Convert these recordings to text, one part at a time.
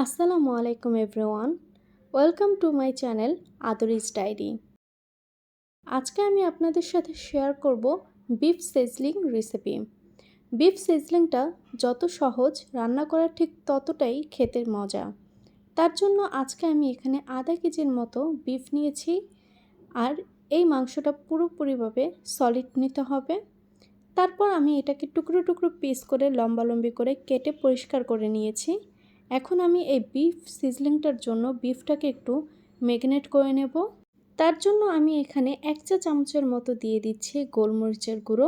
আসসালামু আলাইকুম everyone, welcome to my channel Adrij diary. আজকে আমি আপনাদের সাথে শেয়ার করব বিফ সিজলিং রেসিপি। বিফ সিজলিংটা যত সহজ, রান্না করা ঠিক ততটাই খেতে মজা। তার জন্য আজকে আমি এখানে আধা কেজির মতো বিফ নিয়েছি, আর এই মাংসটা পুরোপুরিভাবে সলিড নিতে হবে। তারপর আমি এটাকে টুকরো টুকরো পিস করে লম্বালম্বি করে কেটে পরিষ্কার করে নিয়েছি। এখন আমি এই বিফ সিজলিংটার জন্য বিফটাকে একটু ম্যারিনেট করে নেব। তার জন্য আমি এখানে 1 চা চামচের মতো দিয়ে দিচ্ছি গোলমরিচের গুঁড়ো,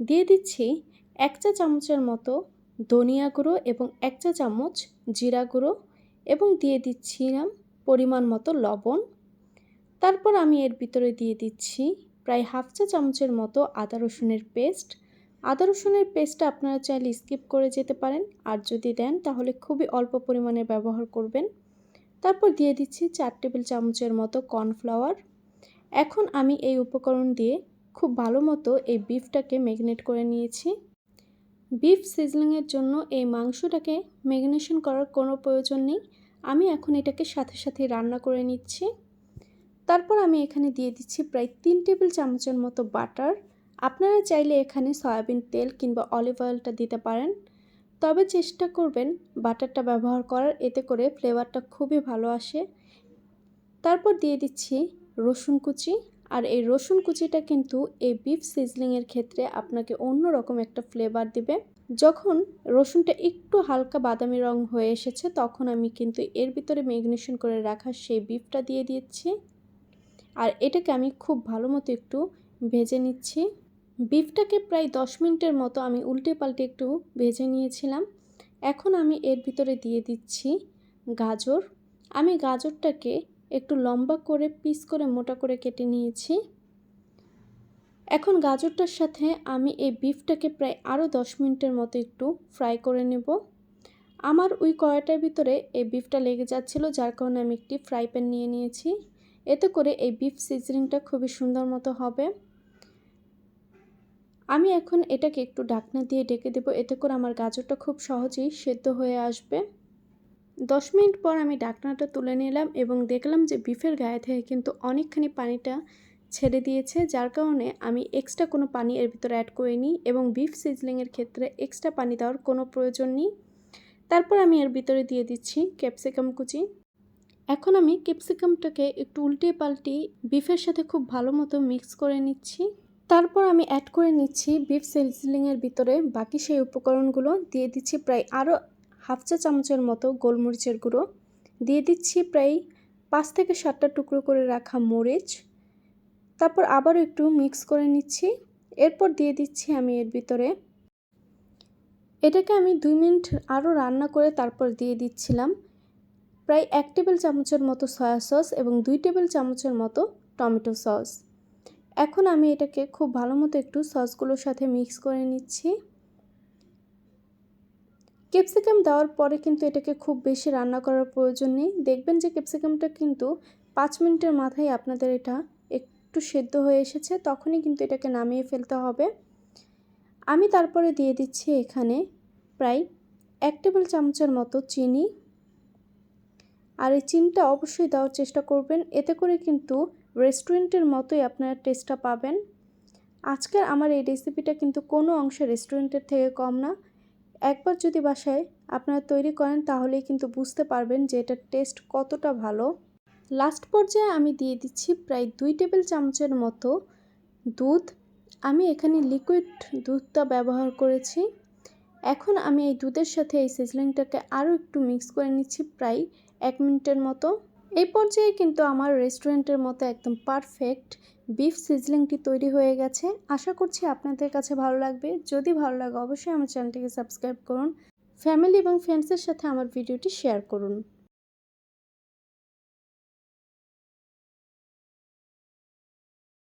দিয়ে দিচ্ছি 1 চা চামচের মতো ধনিয়া গুঁড়ো এবং 1 চা চামচ জিরা গুঁড়ো, এবং দিয়ে দিচ্ছিলাম পরিমাণ মতো লবণ। তারপর আমি এর ভিতরে দিয়ে দিচ্ছি প্রায় হাফ চা চামচের মতো আদা রসুনের পেস্ট। আদা রসুনের পেস্টটা আপনারা চাইলে স্কিপ করে যেতে পারেন, আর যদি দেন তাহলে খুবই অল্প পরিমাণে ব্যবহার করবেন। তারপর দিয়ে দিচ্ছি 4 টেবিল চামচের মতো কর্নফ্লাওয়ার। এখন আমি এই উপকরণ দিয়ে খুব ভালো মতো এই বিফটাকে ম্যারিনেট করে নিয়েছি। বিফ সিজলিংয়ের জন্য এই মাংসটাকে ম্যারিনেশন করার কোনো প্রয়োজন নেই, আমি এখন এটাকে সাথে সাথে রান্না করে নিচ্ছি। তারপর আমি এখানে দিয়ে দিচ্ছি প্রায় 3 টেবিল চামচের মতো বাটার। আপনারা চাইলে এখানে সয়াবিন তেল কিংবা অলিভ অয়েলটা দিতে পারেন, তবে চেষ্টা করবেন বাটারটা ব্যবহার করার, এতে করে ফ্লেভারটা খুবই ভালো আসে। তারপর দিয়ে দিচ্ছি রসুন কুচি, আর এই রসুন কুচিটা কিন্তু এই বিফ সিজলিংয়ের ক্ষেত্রে আপনাকে অন্যরকম একটা ফ্লেভার দিবে। যখন রসুনটা একটু হালকা বাদামি রং হয়ে এসেছে, তখন আমি কিন্তু এর ভিতরে ম্যারিনেশন করে রাখা সেই বিফটা দিয়ে দিচ্ছি, আর এটাকে আমি খুব ভালো মতো একটু ভেজে নিচ্ছি। বিফটাকে প্রায় 10 মিনিটের মতো আমি উল্টে পাল্টে একটু ভেজে নিয়েছিলাম। এখন আমি এর ভিতরে দিয়ে দিচ্ছি গাজর। আমি গাজরটাকে একটু লম্বা করে পিস করে মোটা করে কেটে নিয়েছি। এখন গাজরটার সাথে আমি এই বিফটাকে প্রায় আরও 10 মিনিটের মতো একটু ফ্রাই করে নেব। আমার ওই কড়াইটার ভিতরে এই বিফটা লেগে যাচ্ছিলো, যার কারণে আমি একটি ফ্রাই প্যান নিয়ে নিয়েছি। এতে করে এই বিফ সিজলিংটা খুবই সুন্দর মতো হবে। আমি এখন এটাকে একটু ঢাকনা দিয়ে ঢেকে দেবো, এতে করে আমার গাজরটা খুব সহজেই সেদ্ধ হয়ে আসবে। 10 মিনিট পর আমি ঢাকনাটা তুলে নিলাম এবং দেখলাম যে বিফের গায়ে থেকে কিন্তু অনেকখানি পানিটা ছেড়ে দিয়েছে, যার কারণে আমি এক্সট্রা কোনো পানি এর ভিতরে অ্যাড করিনি, এবং বিফ সিজলিংয়ের ক্ষেত্রে এক্সট্রা পানি দেওয়ার কোনো প্রয়োজন নেই। তারপর আমি এর ভিতরে দিয়ে দিচ্ছি ক্যাপসিকাম কুচি। এখন আমি ক্যাপসিকামটাকে একটু উল্টে পাল্টে বিফের সাথে খুব ভালো মতো মিক্স করে নিচ্ছি। তারপর আমি অ্যাড করে নিচ্ছি বিফ সিজলিংয়ের ভিতরে বাকি সেই উপকরণগুলো। দিয়ে দিচ্ছি প্রায় আরও হাফ চা চামচের মতো গোলমরিচের গুঁড়ো, দিয়ে দিচ্ছি প্রায় 5 থেকে 7টা টুকরো করে রাখা মরিচ। তারপর আবারও একটু মিক্স করে নিচ্ছি। এরপর দিয়ে দিচ্ছি আমি এর ভিতরে, এটাকে আমি 2 মিনিট আরও রান্না করে তারপর দিয়ে দিচ্ছিলাম প্রায় 1 টেবিল চামচের মতো সয়া সস এবং 2 টেবিল চামচের মতো টমেটো সস। এখন আমি এটাকে খুব ভালো মতো একটু সসগুলোর সাথে মিক্স করে নিচ্ছি। ক্যাপসিকাম দেওয়ার পরে কিন্তু এটাকে খুব বেশি রান্না করার প্রয়োজন নেই। দেখবেন যে ক্যাপসিকামটা কিন্তু 5 মিনিটের মাথায় আপনাদের এটা একটু সেদ্ধ হয়ে এসেছে, তখনই কিন্তু এটাকে নামিয়ে ফেলতে হবে। আমি তারপরে দিয়ে দিচ্ছি এখানে প্রায় 1 টেবিল চামচের মতো চিনি, আর এই চিনিটা অবশ্যই দেওয়ার চেষ্টা করবেন, এতে করে কিন্তু রেস্টুরেন্টের মতোই আপনারা টেস্টটা পাবেন। আজকের আমার এই রেসিপিটা কিন্তু কোনো অংশে রেস্টুরেন্টের থেকে কম না। একবার যদি বাসায় আপনারা তৈরি করেন তাহলেই কিন্তু বুঝতে পারবেন যে এটার টেস্ট কতটা ভালো। লাস্ট পর্যায়ে আমি দিয়ে দিচ্ছি প্রায় 2 টেবিল চামচের মতো দুধ। আমি এখানে লিকুইড দুধটা ব্যবহার করেছি। এখন আমি এই দুধের সাথে এই সিজলিংটাকে আরও একটু মিক্স করে নিচ্ছি প্রায় 1 মিনিটের মতো। এই পর্যায়ে কিন্তু আমার রেস্টুরেন্টের মতো একদম পারফেক্ট বিফ সিজলিংটি তৈরি হয়ে গেছে। আশা করছি আপনাদের কাছে ভালো লাগবে। যদি ভালো লাগে অবশ্যই আমার চ্যানেলটিকে সাবস্ক্রাইব করুন, ফ্যামিলি এবং ফ্রেন্ডসের সাথে আমার ভিডিওটি শেয়ার করুন।